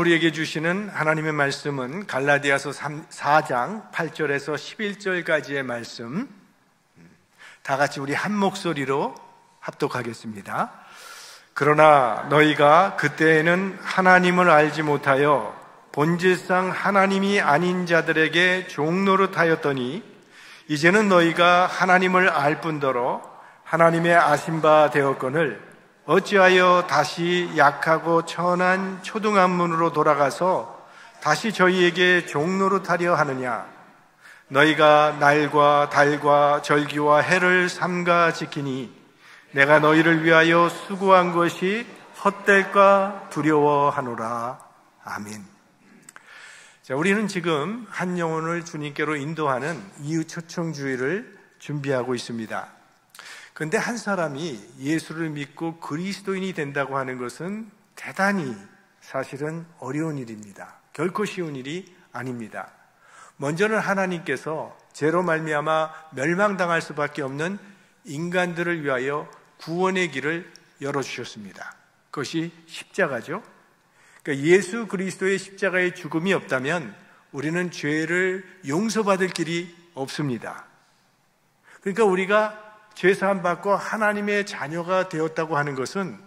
우리에게 주시는 하나님의 말씀은 갈라디아서 4장 8절에서 11절까지의 말씀, 다 같이 우리 한 목소리로 합독하겠습니다. 그러나 너희가 그때에는 하나님을 알지 못하여 본질상 하나님이 아닌 자들에게 종노릇하였더니 이제는 너희가 하나님을 알 뿐더러 하나님의 아신 바 되었거늘 어찌하여 다시 약하고 천한 초등학문으로 돌아가서 다시 저희에게 종노릇하려 하느냐? 너희가 날과 달과 절기와 해를 삼가 지키니 내가 너희를 위하여 수고한 것이 헛될까 두려워하노라. 아멘. 자, 우리는 지금 한 영혼을 주님께로 인도하는 이웃초청주의를 준비하고 있습니다. 그런데 한 사람이 예수를 믿고 그리스도인이 된다고 하는 것은 대단히 사실은 어려운 일입니다. 결코 쉬운 일이 아닙니다. 먼저는 하나님께서 죄로 말미암아 멸망당할 수밖에 없는 인간들을 위하여 구원의 길을 열어주셨습니다. 그것이 십자가죠. 그러니까 예수 그리스도의 십자가의 죽음이 없다면 우리는 죄를 용서받을 길이 없습니다. 그러니까 우리가 죄사함 받고 하나님의 자녀가 되었다고 하는 것은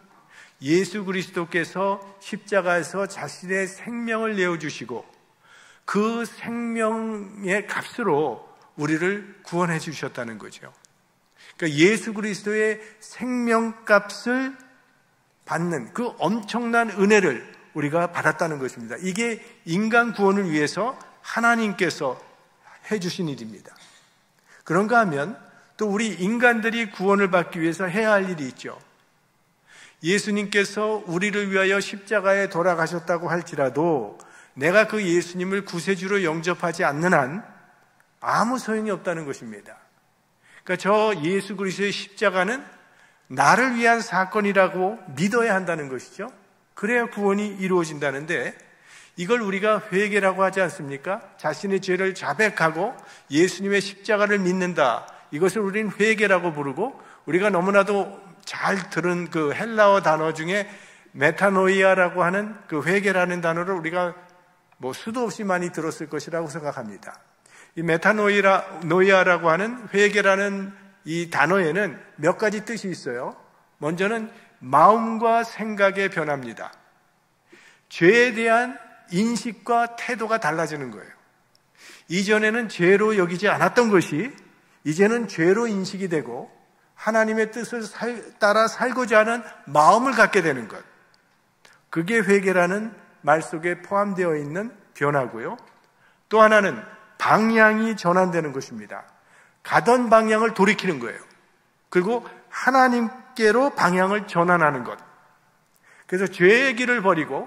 예수 그리스도께서 십자가에서 자신의 생명을 내어주시고 그 생명의 값으로 우리를 구원해 주셨다는 거죠. 그러니까 예수 그리스도의 생명값을 받는 그 엄청난 은혜를 우리가 받았다는 것입니다. 이게 인간 구원을 위해서 하나님께서 해주신 일입니다. 그런가 하면 또 우리 인간들이 구원을 받기 위해서 해야 할 일이 있죠. 예수님께서 우리를 위하여 십자가에 돌아가셨다고 할지라도 내가 그 예수님을 구세주로 영접하지 않는 한 아무 소용이 없다는 것입니다. 그러니까 저 예수 그리스도의 십자가는 나를 위한 사건이라고 믿어야 한다는 것이죠. 그래야 구원이 이루어진다는데 이걸 우리가 회개라고 하지 않습니까? 자신의 죄를 자백하고 예수님의 십자가를 믿는다. 이것을 우리는 회개라고 부르고, 우리가 너무나도 잘 들은 그 헬라어 단어 중에 메타노이아라고 하는 그 회개라는 단어를 우리가 수도 없이 많이 들었을 것이라고 생각합니다. 이 메타노이아라고 하는 회개라는 이 단어에는 몇 가지 뜻이 있어요. 먼저는 마음과 생각의 변화입니다. 죄에 대한 인식과 태도가 달라지는 거예요. 이전에는 죄로 여기지 않았던 것이 이제는 죄로 인식이 되고 하나님의 뜻을 따라 살고자 하는 마음을 갖게 되는 것. 그게 회개라는 말 속에 포함되어 있는 변화고요. 또 하나는 방향이 전환되는 것입니다. 가던 방향을 돌이키는 거예요. 그리고 하나님께로 방향을 전환하는 것. 그래서 죄의 길을 버리고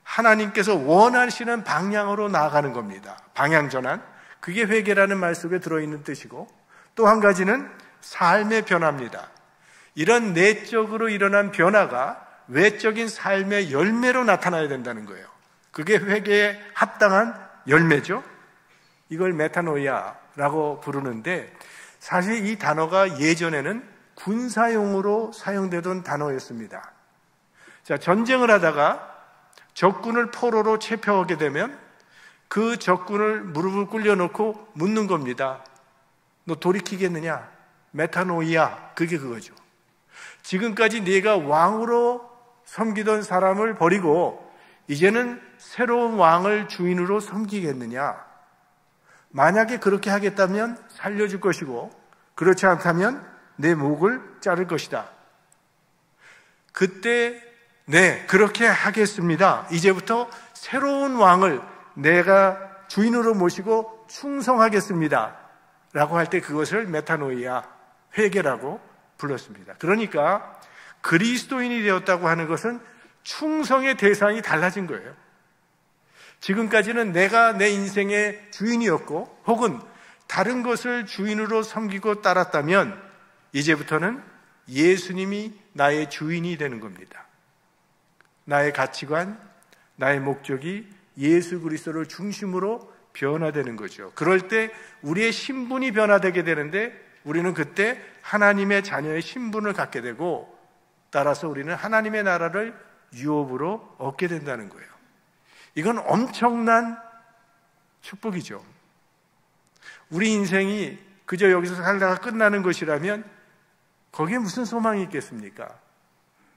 하나님께서 원하시는 방향으로 나아가는 겁니다. 방향 전환. 그게 회개라는 말 속에 들어있는 뜻이고, 또 한 가지는 삶의 변화입니다. 이런 내적으로 일어난 변화가 외적인 삶의 열매로 나타나야 된다는 거예요. 그게 회개에 합당한 열매죠. 이걸 메타노이아라고 부르는데, 사실 이 단어가 예전에는 군사용으로 사용되던 단어였습니다. 자, 전쟁을 하다가 적군을 포로로 체포하게 되면 그 적군을 무릎을 꿇려놓고 묻는 겁니다. 너 돌이키겠느냐? 메타노이아, 그게 그거죠. 지금까지 네가 왕으로 섬기던 사람을 버리고 이제는 새로운 왕을 주인으로 섬기겠느냐? 만약에 그렇게 하겠다면 살려줄 것이고, 그렇지 않다면 내 목을 자를 것이다. 그때 네, 그렇게 하겠습니다. 이제부터 새로운 왕을 내가 주인으로 모시고 충성하겠습니다. 라고 할 때 그것을 메타노이아, 회개라고 불렀습니다. 그러니까 그리스도인이 되었다고 하는 것은 충성의 대상이 달라진 거예요. 지금까지는 내가 내 인생의 주인이었고 혹은 다른 것을 주인으로 섬기고 따랐다면 이제부터는 예수님이 나의 주인이 되는 겁니다. 나의 가치관, 나의 목적이 예수 그리스도를 중심으로 변화되는 거죠. 그럴 때 우리의 신분이 변화되게 되는데 우리는 그때 하나님의 자녀의 신분을 갖게 되고, 따라서 우리는 하나님의 나라를 유업으로 얻게 된다는 거예요. 이건 엄청난 축복이죠. 우리 인생이 그저 여기서 살다가 끝나는 것이라면 거기에 무슨 소망이 있겠습니까?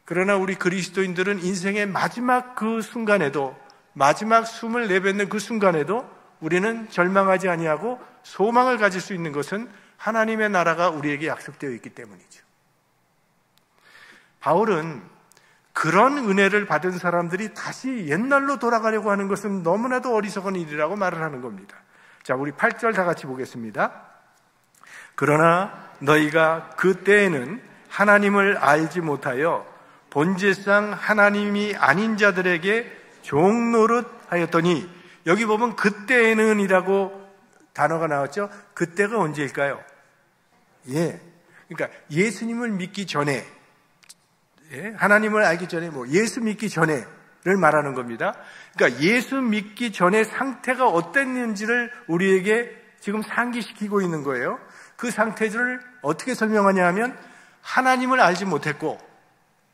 그러나 우리 그리스도인들은 인생의 마지막 그 순간에도, 마지막 숨을 내뱉는 그 순간에도 우리는 절망하지 아니하고 소망을 가질 수 있는 것은 하나님의 나라가 우리에게 약속되어 있기 때문이죠. 바울은 그런 은혜를 받은 사람들이 다시 옛날로 돌아가려고 하는 것은 너무나도 어리석은 일이라고 말을 하는 겁니다. 자, 우리 8절 다 같이 보겠습니다. 그러나 너희가 그때에는 하나님을 알지 못하여 본질상 하나님이 아닌 자들에게 종노릇 하였더니, 여기 보면 그때에는 이라고 단어가 나왔죠. 그때가 언제일까요? 그러니까 예수님을 믿기 전에, 하나님을 알기 전에, 예수 믿기 전에를 말하는 겁니다. 그러니까 예수 믿기 전의 상태가 어땠는지를 우리에게 지금 상기시키고 있는 거예요. 그 상태를 어떻게 설명하냐 하면 하나님을 알지 못했고,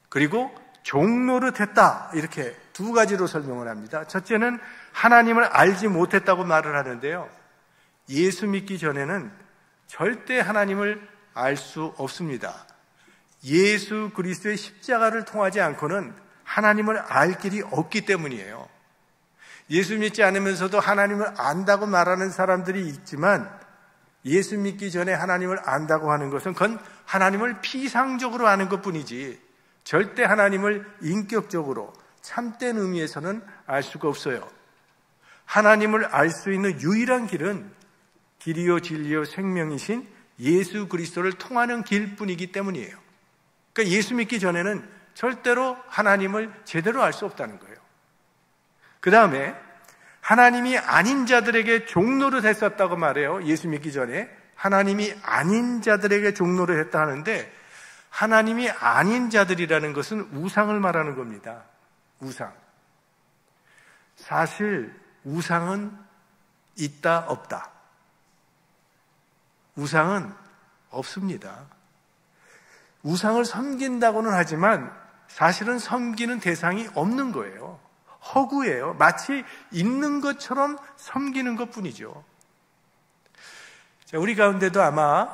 그리고 종노릇했다, 이렇게 두 가지로 설명을 합니다. 첫째는 하나님을 알지 못했다고 말을 하는데요, 예수 믿기 전에는 절대 하나님을 알 수 없습니다. 예수 그리스도의 십자가를 통하지 않고는 하나님을 알 길이 없기 때문이에요. 예수 믿지 않으면서도 하나님을 안다고 말하는 사람들이 있지만, 예수 믿기 전에 하나님을 안다고 하는 것은 그건 하나님을 피상적으로 아는 것뿐이지 절대 하나님을 인격적으로 참된 의미에서는 알 수가 없어요. 하나님을 알 수 있는 유일한 길은 길이요 진리요 생명이신 예수 그리스도를 통하는 길뿐이기 때문이에요. 그러니까 예수 믿기 전에는 절대로 하나님을 제대로 알 수 없다는 거예요. 그 다음에 하나님이 아닌 자들에게 종노릇 했었다고 말해요. 예수 믿기 전에 하나님이 아닌 자들에게 종노릇 했다 하는데, 하나님이 아닌 자들이라는 것은 우상을 말하는 겁니다. 우상. 사실 우상은 있다 없다. 우상은 없습니다. 우상을 섬긴다고는 하지만 사실은 섬기는 대상이 없는 거예요. 허구예요. 마치 있는 것처럼 섬기는 것뿐이죠. 자, 우리 가운데도 아마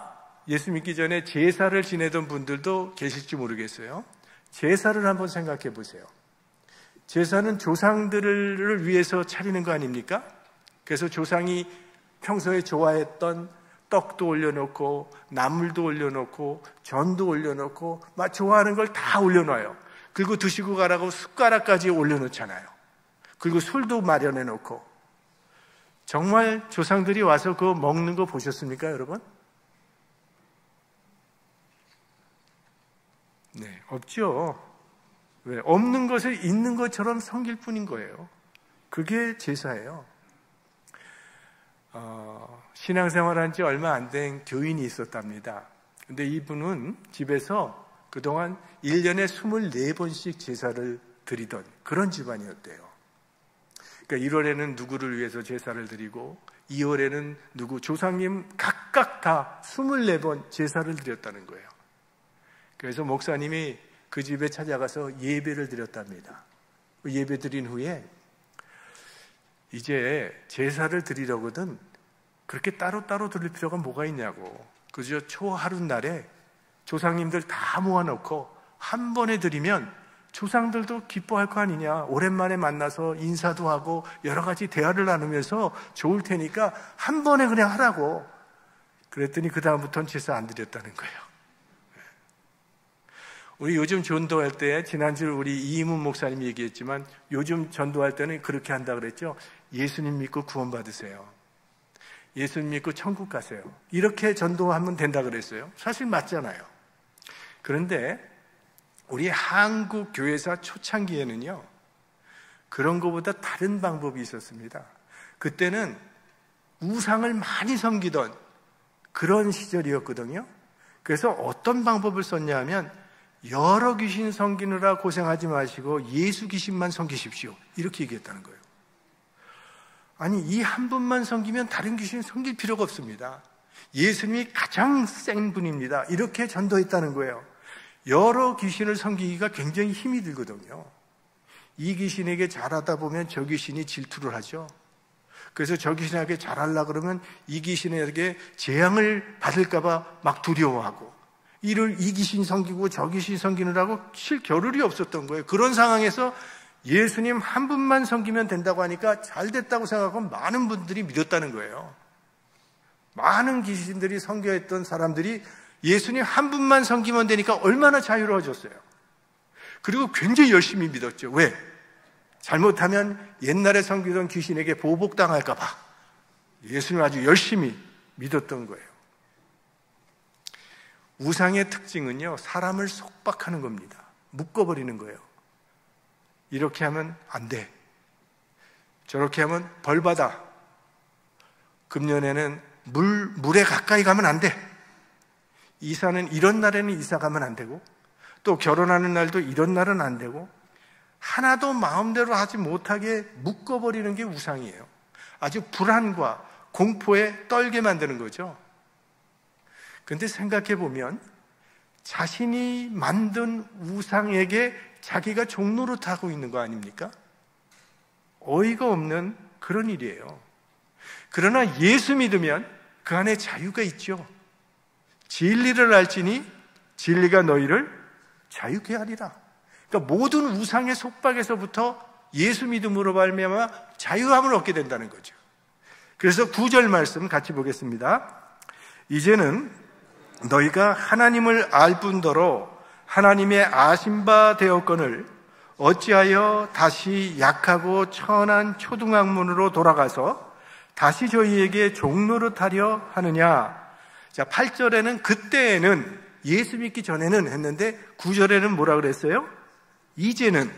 예수 믿기 전에 제사를 지내던 분들도 계실지 모르겠어요. 제사를 한번 생각해 보세요. 제사는 조상들을 위해서 차리는 거 아닙니까? 그래서 조상이 평소에 좋아했던 떡도 올려놓고 나물도 올려놓고 전도 올려놓고 막 좋아하는 걸 다 올려놔요. 그리고 드시고 가라고 숟가락까지 올려놓잖아요. 그리고 술도 마련해 놓고. 정말 조상들이 와서 그거 먹는 거 보셨습니까, 여러분? 네, 없죠. 왜? 없는 것을 있는 것처럼 섬길 뿐인 거예요. 그게 제사예요. 신앙생활한 지 얼마 안 된 교인이 있었답니다. 근데 이분은 집에서 그동안 1년에 24번씩 제사를 드리던 그런 집안이었대요. 그러니까 1월에는 누구를 위해서 제사를 드리고 2월에는 누구, 조상님 각각 다 24번 제사를 드렸다는 거예요. 그래서 목사님이 그 집에 찾아가서 예배를 드렸답니다. 예배 드린 후에 이제 제사를 드리려거든 그렇게 따로따로 드릴 필요가 뭐가 있냐고. 그저 초하룻날에 조상님들 다 모아놓고 한 번에 드리면 조상들도 기뻐할 거 아니냐. 오랜만에 만나서 인사도 하고 여러 가지 대화를 나누면서 좋을 테니까 한 번에 그냥 하라고. 그랬더니 그 다음부터는 제사 안 드렸다는 거예요. 우리 요즘 전도할 때, 지난주에 우리 이임훈 목사님이 얘기했지만 요즘 전도할 때는 그렇게 한다 그랬죠. 예수님 믿고 구원받으세요. 예수님 믿고 천국 가세요. 이렇게 전도하면 된다 그랬어요. 사실 맞잖아요. 그런데 우리 한국 교회사 초창기에는요, 그런 것보다 다른 방법이 있었습니다. 그때는 우상을 많이 섬기던 그런 시절이었거든요. 그래서 어떤 방법을 썼냐 하면, 여러 귀신 섬기느라 고생하지 마시고 예수 귀신만 섬기십시오. 이렇게 얘기했다는 거예요. 아니, 이 한 분만 섬기면 다른 귀신 섬길 필요가 없습니다. 예수님이 가장 센 분입니다. 이렇게 전도했다는 거예요. 여러 귀신을 섬기기가 굉장히 힘이 들거든요. 이 귀신에게 잘하다 보면 저 귀신이 질투를 하죠. 그래서 저 귀신에게 잘하려고 그러면 이 귀신에게 재앙을 받을까봐 막 두려워하고, 이 귀신 섬기고 저 귀신 섬기느라고 실 겨를이 없었던 거예요. 그런 상황에서 예수님 한 분만 섬기면 된다고 하니까 잘 됐다고 생각하고 많은 분들이 믿었다는 거예요. 많은 귀신들이 섬겨했던 사람들이 예수님 한 분만 섬기면 되니까 얼마나 자유로워졌어요. 그리고 굉장히 열심히 믿었죠. 왜? 잘못하면 옛날에 섬기던 귀신에게 보복당할까 봐 예수님 아주 열심히 믿었던 거예요. 우상의 특징은요, 사람을 속박하는 겁니다. 묶어버리는 거예요. 이렇게 하면 안 돼. 저렇게 하면 벌 받아. 금년에는 물에 가까이 가면 안 돼. 이사는 이런 날에는 이사 가면 안 되고, 또 결혼하는 날도 이런 날은 안 되고, 하나도 마음대로 하지 못하게 묶어버리는 게 우상이에요. 아주 불안과 공포에 떨게 만드는 거죠. 그런데 생각해 보면 자신이 만든 우상에게 자기가 종노릇하고 있는 거 아닙니까? 어이가 없는 그런 일이에요. 그러나 예수 믿으면 그 안에 자유가 있죠. 진리를 알지니 진리가 너희를 자유케 하리라. 그러니까 모든 우상의 속박에서부터 예수 믿음으로 말미암아 자유함을 얻게 된다는 거죠. 그래서 9절 말씀 같이 보겠습니다. 이제는 너희가 하나님을 알 뿐더러 하나님의 아신 바 되었거늘 어찌하여 다시 약하고 천한 초등학문으로 돌아가서 다시 저희에게 종노릇하려 하느냐. 자, 8절에는 그때에는, 예수 믿기 전에는 했는데 9절에는 뭐라 그랬어요? 이제는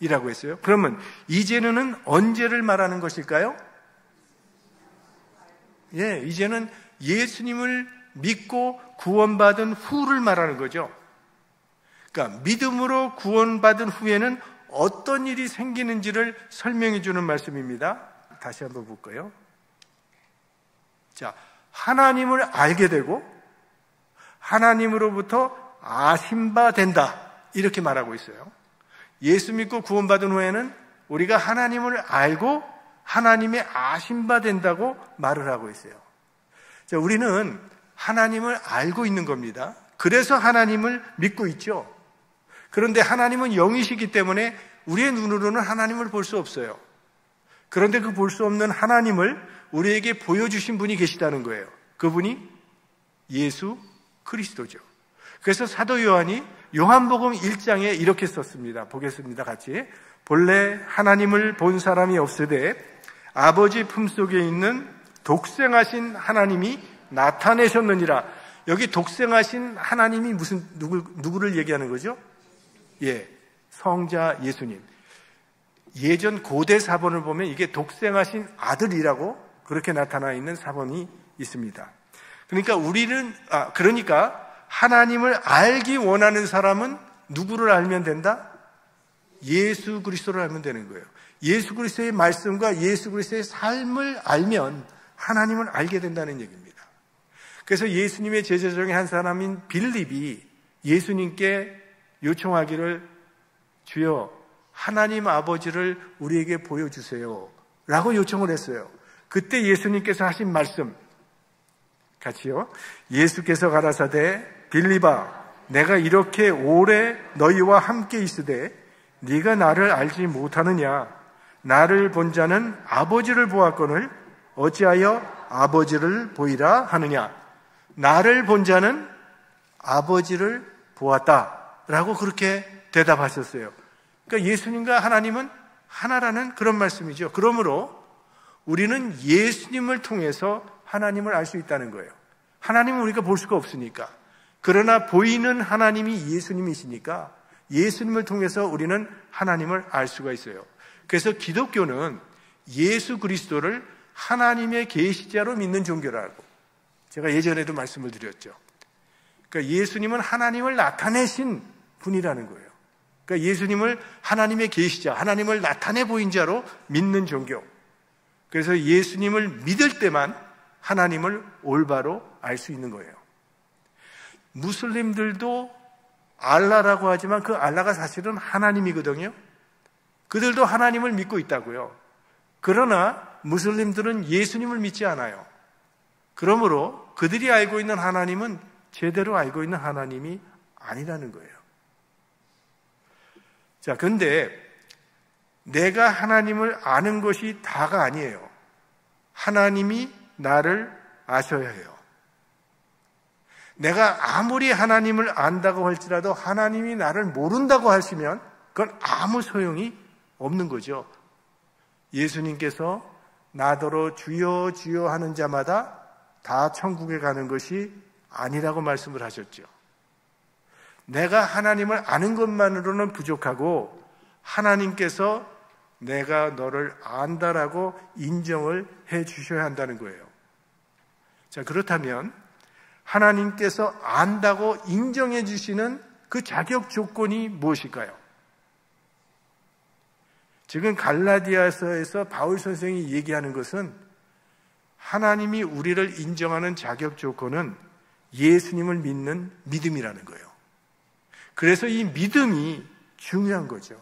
이라고 했어요. 그러면 이제는 언제를 말하는 것일까요? 예, 이제는 예수님을 믿고 구원받은 후를 말하는 거죠. 그러니까 믿음으로 구원받은 후에는 어떤 일이 생기는지를 설명해 주는 말씀입니다. 다시 한번 볼까요? 자, 하나님을 알게 되고 하나님으로부터 아신 바 된다, 이렇게 말하고 있어요. 예수 믿고 구원받은 후에는 우리가 하나님을 알고 하나님의 아신 바 된다고 말을 하고 있어요. 자, 우리는 하나님을 알고 있는 겁니다. 그래서 하나님을 믿고 있죠. 그런데 하나님은 영이시기 때문에 우리의 눈으로는 하나님을 볼 수 없어요. 그런데 그 볼 수 없는 하나님을 우리에게 보여주신 분이 계시다는 거예요. 그분이 예수 그리스도죠. 그래서 사도 요한이 요한복음 1장에 이렇게 썼습니다. 보겠습니다. 같이. 본래 하나님을 본 사람이 없으되 아버지 품속에 있는 독생하신 하나님이 나타내셨느니라. 여기 독생하신 하나님이 누구를 얘기하는 거죠? 예, 성자 예수님. 예전 고대 사본을 보면 이게 독생하신 아들이라고 그렇게 나타나 있는 사본이 있습니다. 그러니까 하나님을 알기 원하는 사람은 누구를 알면 된다? 예수 그리스도를 알면 되는 거예요. 예수 그리스도의 말씀과 예수 그리스도의 삶을 알면 하나님을 알게 된다는 얘기입니다. 그래서 예수님의 제자 중에 한 사람인 빌립이 예수님께 요청하기를, 주여 하나님 아버지를 우리에게 보여주세요 라고 요청을 했어요. 그때 예수님께서 하신 말씀 같이요. 예수께서 가라사대 빌립아, 내가 이렇게 오래 너희와 함께 있으되 네가 나를 알지 못하느냐? 나를 본 자는 아버지를 보았거늘 어찌하여 아버지를 보이라 하느냐? 나를 본 자는 아버지를 보았다라고 그렇게 대답하셨어요. 그러니까 예수님과 하나님은 하나라는 그런 말씀이죠. 그러므로 우리는 예수님을 통해서 하나님을 알 수 있다는 거예요. 하나님은 우리가 볼 수가 없으니까. 그러나 보이는 하나님이 예수님이시니까 예수님을 통해서 우리는 하나님을 알 수가 있어요. 그래서 기독교는 예수 그리스도를 하나님의 계시자로 믿는 종교라고 제가 예전에도 말씀을 드렸죠. 그러니까 예수님은 하나님을 나타내신 분이라는 거예요. 그러니까 예수님을 하나님의 계시자, 하나님을 나타내 보인 자로 믿는 종교. 그래서 예수님을 믿을 때만 하나님을 올바로 알 수 있는 거예요. 무슬림들도 알라라고 하지만 그 알라가 사실은 하나님이거든요. 그들도 하나님을 믿고 있다고요. 그러나 무슬림들은 예수님을 믿지 않아요. 그러므로 그들이 알고 있는 하나님은 제대로 알고 있는 하나님이 아니라는 거예요. 자, 근데 내가 하나님을 아는 것이 다가 아니에요. 하나님이 나를 아셔야 해요. 내가 아무리 하나님을 안다고 할지라도 하나님이 나를 모른다고 하시면 그건 아무 소용이 없는 거죠. 예수님께서 나더러 주여 주여 하는 자마다 다 천국에 가는 것이 아니라고 말씀을 하셨죠. 내가 하나님을 아는 것만으로는 부족하고 하나님께서 내가 너를 안다라고 인정을 해 주셔야 한다는 거예요. 자, 그렇다면 하나님께서 안다고 인정해 주시는 그 자격 조건이 무엇일까요? 지금 갈라디아서에서 바울 선생이 얘기하는 것은 하나님이 우리를 인정하는 자격 조건은 예수님을 믿는 믿음이라는 거예요. 그래서 이 믿음이 중요한 거죠.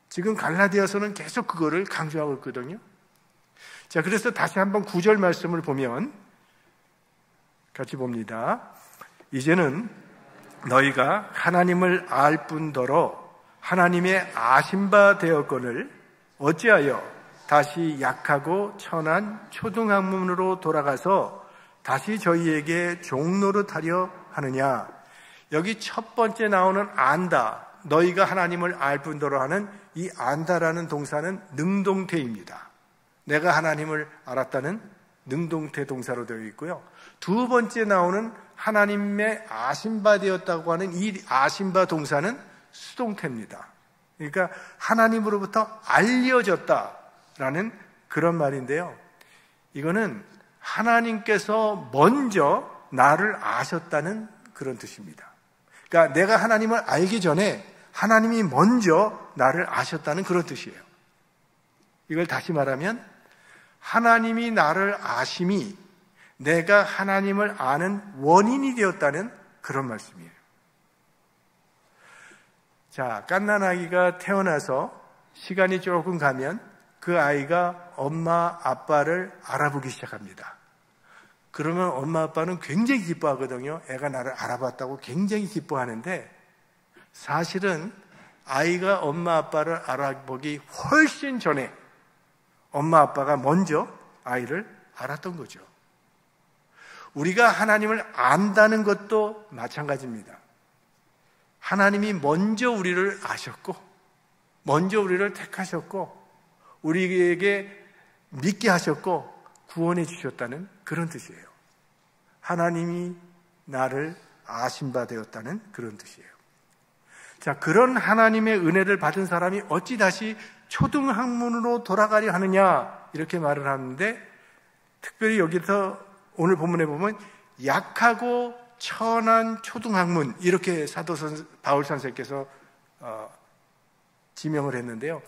지금 갈라디아서는 계속 그거를 강조하고 있거든요. 자, 그래서 다시 한번 9절 말씀을 보면 같이 봅니다. 이제는 너희가 하나님을 알 뿐더러 하나님의 아신 바 되었거늘 어찌하여 다시 약하고 천한 초등학문으로 돌아가서 다시 저희에게 종노릇하려 하느냐. 여기 첫 번째 나오는 안다, 너희가 하나님을 알 뿐더러 하는 이 안다라는 동사는 능동태입니다. 내가 하나님을 알았다는 능동태 동사로 되어 있고요. 두 번째 나오는 하나님의 아신 바 되었다고 하는 이 아신 바 동사는 수동태입니다. 그러니까 하나님으로부터 알려졌다라는 그런 말인데요. 이거는 하나님께서 먼저 나를 아셨다는 그런 뜻입니다. 그러니까 내가 하나님을 알기 전에 하나님이 먼저 나를 아셨다는 그런 뜻이에요. 이걸 다시 말하면 하나님이 나를 아심이 내가 하나님을 아는 원인이 되었다는 그런 말씀이에요. 자, 갓난아기가 태어나서 시간이 조금 가면 그 아이가 엄마, 아빠를 알아보기 시작합니다. 그러면 엄마, 아빠는 굉장히 기뻐하거든요. 애가 나를 알아봤다고 굉장히 기뻐하는데 사실은 아이가 엄마, 아빠를 알아보기 훨씬 전에 엄마, 아빠가 먼저 아이를 알았던 거죠. 우리가 하나님을 안다는 것도 마찬가지입니다. 하나님이 먼저 우리를 아셨고 먼저 우리를 택하셨고 우리에게 믿게 하셨고 구원해 주셨다는 그런 뜻이에요. 하나님이 나를 아신 바 되었다는 그런 뜻이에요. 자, 그런 하나님의 은혜를 받은 사람이 어찌 다시 초등학문으로 돌아가려 하느냐 이렇게 말을 하는데 특별히 여기서 오늘 본문에 보면 약하고 천한 초등학문 이렇게 바울 선생께서 지명을 했는데요.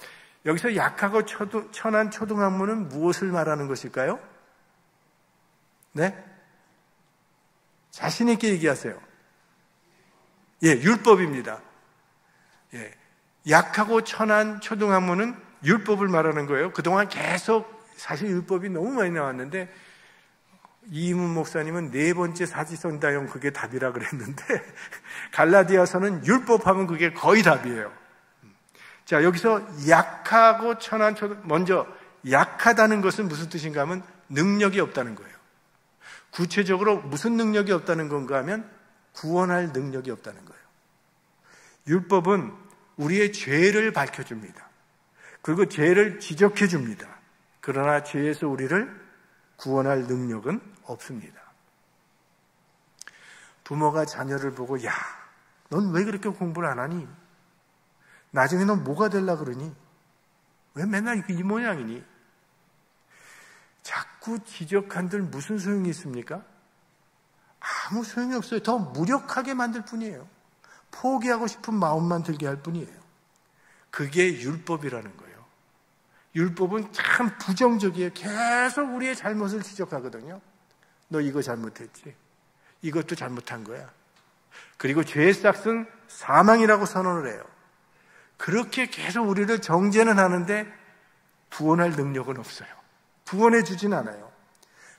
여기서 약하고 천한 초등학문은 무엇을 말하는 것일까요? 네? 자신 있게 얘기하세요. 예, 율법입니다. 예, 약하고 천한 초등학문은 율법을 말하는 거예요. 그동안 계속 사실 율법이 너무 많이 나왔는데 이문 목사님은 네 번째 사지선다형 그게 답이라 그랬는데 갈라디아서는 율법하면 그게 거의 답이에요. 자, 여기서 약하고 천한 먼저 약하다는 것은 무슨 뜻인가 하면 능력이 없다는 거예요. 구체적으로 무슨 능력이 없다는 건가 하면 구원할 능력이 없다는 거예요. 율법은 우리의 죄를 밝혀줍니다. 그리고 죄를 지적해줍니다. 그러나 죄에서 우리를 구원할 능력은 없습니다. 부모가 자녀를 보고 야, 넌 왜 그렇게 공부를 안 하니? 나중에 넌 뭐가 되려고 그러니? 왜 맨날 이 모양이니? 자꾸 지적한들 무슨 소용이 있습니까? 아무 소용이 없어요. 더 무력하게 만들 뿐이에요. 포기하고 싶은 마음만 들게 할 뿐이에요. 그게 율법이라는 거예요. 율법은 참 부정적이에요. 계속 우리의 잘못을 지적하거든요. 너 이거 잘못했지. 이것도 잘못한 거야. 그리고 죄의 싹은 사망이라고 선언을 해요. 그렇게 계속 우리를 정죄는 하는데 구원할 능력은 없어요. 구원해 주진 않아요.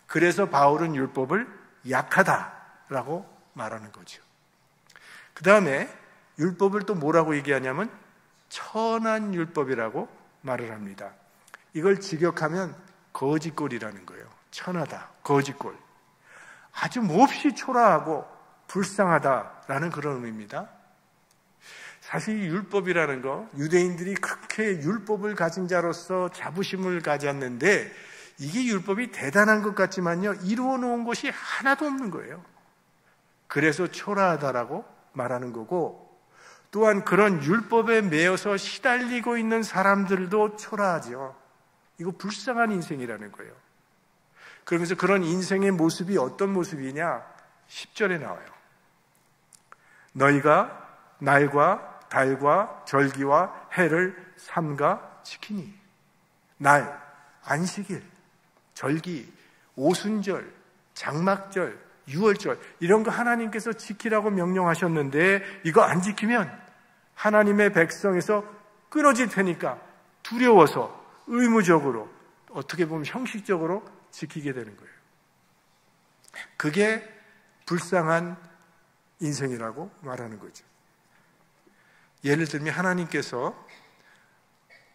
그래서 바울은 율법을 약하다라고 말하는 거죠. 그 다음에 율법을 또 뭐라고 얘기하냐면 천한 율법이라고 말을 합니다. 이걸 직역하면 거짓골이라는 거예요. 천하다, 거짓골. 아주 몹시 초라하고 불쌍하다라는 그런 의미입니다. 사실 이 율법이라는 거, 유대인들이 그렇게 율법을 가진 자로서 자부심을 가졌는데 이게 율법이 대단한 것 같지만요, 이루어 놓은 것이 하나도 없는 거예요. 그래서 초라하다라고 말하는 거고, 또한 그런 율법에 매여서 시달리고 있는 사람들도 초라하죠. 이거 불쌍한 인생이라는 거예요. 그러면서 그런 인생의 모습이 어떤 모습이냐? 10절에 나와요. 너희가 날과 달과 절기와 해를 삼가 지키니. 날, 안식일, 절기, 오순절, 장막절, 유월절 이런 거 하나님께서 지키라고 명령하셨는데 이거 안 지키면 하나님의 백성에서 끊어질 테니까 두려워서 의무적으로, 어떻게 보면 형식적으로 지키게 되는 거예요. 그게 불쌍한 인생이라고 말하는 거죠. 예를 들면 하나님께서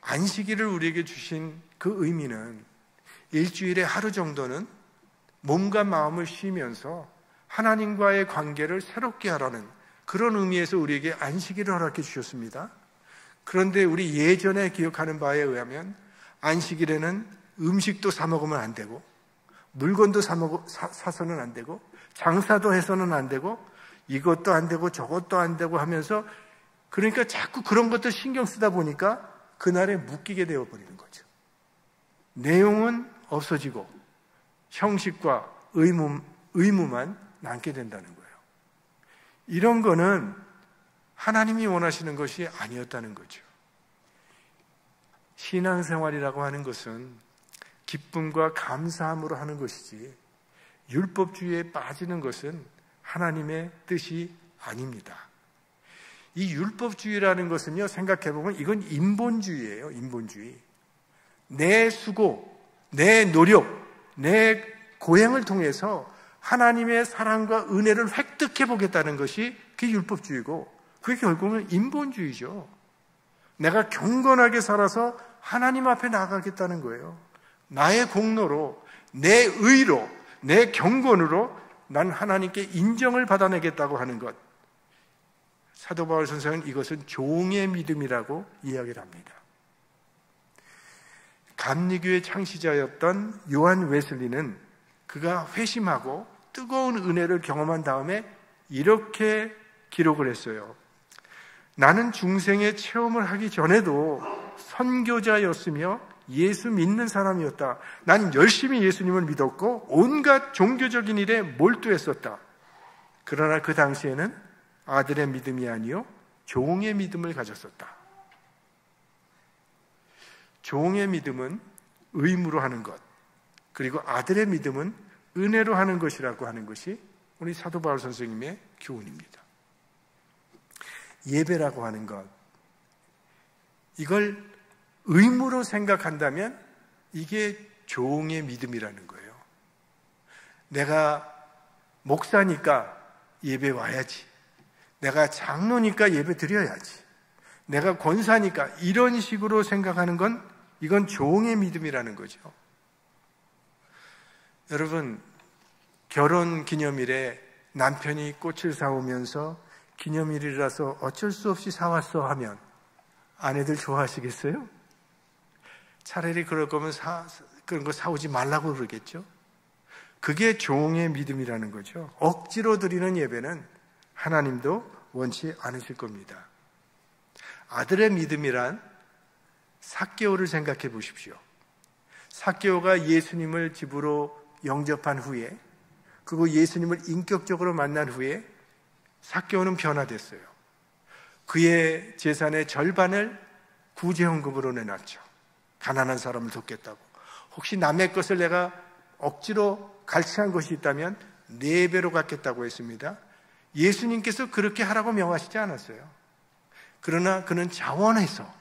안식일을 우리에게 주신 그 의미는 일주일에 하루 정도는 몸과 마음을 쉬면서 하나님과의 관계를 새롭게 하라는 그런 의미에서 우리에게 안식일을 허락해 주셨습니다. 그런데 우리 예전에 기억하는 바에 의하면 안식일에는 음식도 사 먹으면 안 되고 물건도 사서는 안 되고 장사도 해서는 안 되고 이것도 안 되고 저것도 안 되고 하면서, 그러니까 자꾸 그런 것들 신경 쓰다 보니까 그날에 묶이게 되어버리는 거죠. 내용은 없어지고 형식과 의무만 남게 된다는 거예요. 이런 거는 하나님이 원하시는 것이 아니었다는 거죠. 신앙생활이라고 하는 것은 기쁨과 감사함으로 하는 것이지 율법주의에 빠지는 것은 하나님의 뜻이 아닙니다. 이 율법주의라는 것은요, 생각해보면 이건 인본주의예요. 인본주의. 내 수고, 내 노력, 내 고행을 통해서 하나님의 사랑과 은혜를 획득해 보겠다는 것이 그게 율법주의고, 그게 결국은 인본주의죠. 내가 경건하게 살아서 하나님 앞에 나가겠다는 거예요. 나의 공로로, 내 의로, 내 경건으로 난 하나님께 인정을 받아내겠다고 하는 것. 사도 바울 선생은 이것은 종의 믿음이라고 이야기를 합니다. 감리교의 창시자였던 요한 웨슬리는 그가 회심하고 뜨거운 은혜를 경험한 다음에 이렇게 기록을 했어요. 나는 중생의 체험을 하기 전에도 선교자였으며 예수 믿는 사람이었다. 난 열심히 예수님을 믿었고 온갖 종교적인 일에 몰두했었다. 그러나 그 당시에는 아들의 믿음이 아니요 종의 믿음을 가졌었다. 종의 믿음은 의무로 하는 것, 그리고 아들의 믿음은 은혜로 하는 것이라고 하는 것이 우리 사도 바울 선생님의 교훈입니다. 예배라고 하는 것, 이걸 의무로 생각한다면 이게 종의 믿음이라는 거예요. 내가 목사니까 예배 와야지, 내가 장로니까 예배 드려야지, 내가 권사니까, 이런 식으로 생각하는 건 이건 종의 믿음이라는 거죠. 여러분, 결혼 기념일에 남편이 꽃을 사오면서 기념일이라서 어쩔 수 없이 사왔어 하면 아내들 좋아하시겠어요? 차라리 그럴 거면 그런 거 사오지 말라고 그러겠죠. 그게 종의 믿음이라는 거죠. 억지로 드리는 예배는 하나님도 원치 않으실 겁니다. 아들의 믿음이란 삭개오를 생각해 보십시오. 삭개오가 예수님을 집으로 영접한 후에, 그리고 예수님을 인격적으로 만난 후에 삭개오는 변화됐어요. 그의 재산의 절반을 구제헌금으로 내놨죠. 가난한 사람을 돕겠다고. 혹시 남의 것을 내가 억지로 갈취한 것이 있다면 4배로 갚겠다고 했습니다. 예수님께서 그렇게 하라고 명하시지 않았어요. 그러나 그는 자원해서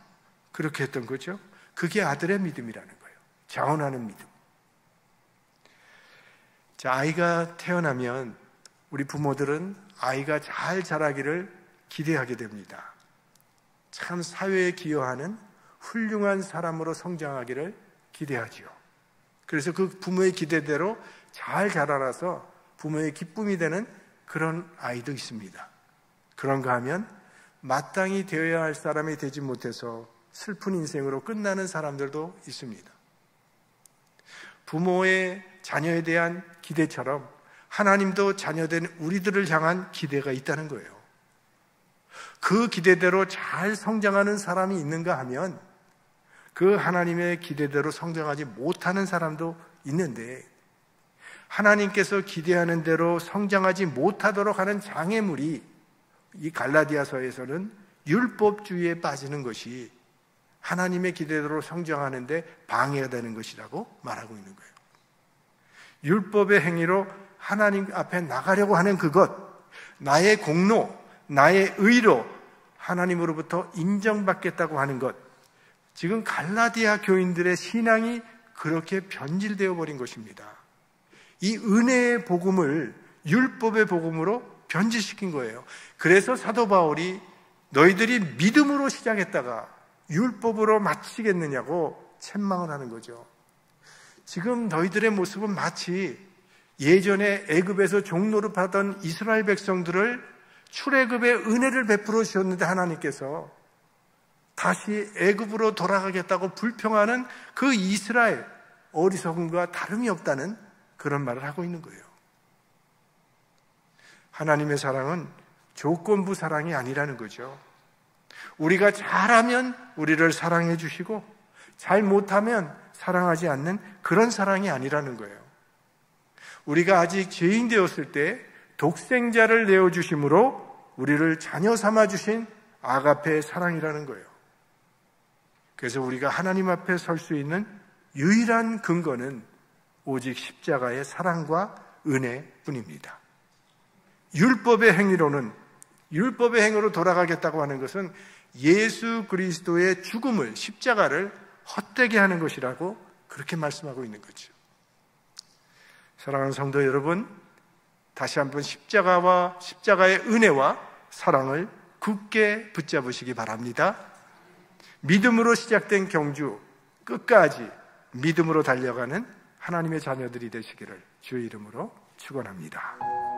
그렇게 했던 거죠. 그게 아들의 믿음이라는 거예요. 자원하는 믿음. 자, 아이가 태어나면 우리 부모들은 아이가 잘 자라기를 기대하게 됩니다. 참 사회에 기여하는 훌륭한 사람으로 성장하기를 기대하지요. 그래서 그 부모의 기대대로 잘 자라나서 부모의 기쁨이 되는 그런 아이도 있습니다. 그런가 하면 마땅히 되어야 할 사람이 되지 못해서 슬픈 인생으로 끝나는 사람들도 있습니다. 부모의 자녀에 대한 기대처럼 하나님도 자녀된 우리들을 향한 기대가 있다는 거예요. 그 기대대로 잘 성장하는 사람이 있는가 하면 그 하나님의 기대대로 성장하지 못하는 사람도 있는데, 하나님께서 기대하는 대로 성장하지 못하도록 하는 장애물이 이 갈라디아서에서는 율법주의에 빠지는 것이 하나님의 기대대로 성장하는데 방해가 되는 것이라고 말하고 있는 거예요. 율법의 행위로 하나님 앞에 나가려고 하는 그것, 나의 공로, 나의 의로 하나님으로부터 인정받겠다고 하는 것, 지금 갈라디아 교인들의 신앙이 그렇게 변질되어 버린 것입니다. 이 은혜의 복음을 율법의 복음으로 변질시킨 거예요. 그래서 사도 바울이 너희들이 믿음으로 시작했다가 율법으로 마치겠느냐고 책망을 하는 거죠. 지금 너희들의 모습은 마치 예전에 애굽에서 종노릇하던 이스라엘 백성들을 출애굽의 은혜를 베풀어 주셨는데 하나님께서 다시 애굽으로 돌아가겠다고 불평하는 그 이스라엘 어리석음과 다름이 없다는 그런 말을 하고 있는 거예요. 하나님의 사랑은 조건부 사랑이 아니라는 거죠. 우리가 잘하면 우리를 사랑해 주시고 잘못하면 사랑하지 않는 그런 사랑이 아니라는 거예요. 우리가 아직 죄인 되었을 때 독생자를 내어주심으로 우리를 자녀 삼아주신 아가페의 사랑이라는 거예요. 그래서 우리가 하나님 앞에 설 수 있는 유일한 근거는 오직 십자가의 사랑과 은혜뿐입니다. 율법의 행위로는, 율법의 행위로 돌아가겠다고 하는 것은 예수 그리스도의 죽음을, 십자가를 헛되게 하는 것이라고 그렇게 말씀하고 있는 거죠. 사랑하는 성도 여러분, 다시 한번 십자가와 십자가의 은혜와 사랑을 굳게 붙잡으시기 바랍니다. 믿음으로 시작된 경주, 끝까지 믿음으로 달려가는 하나님의 자녀들이 되시기를 주의 이름으로 축원합니다.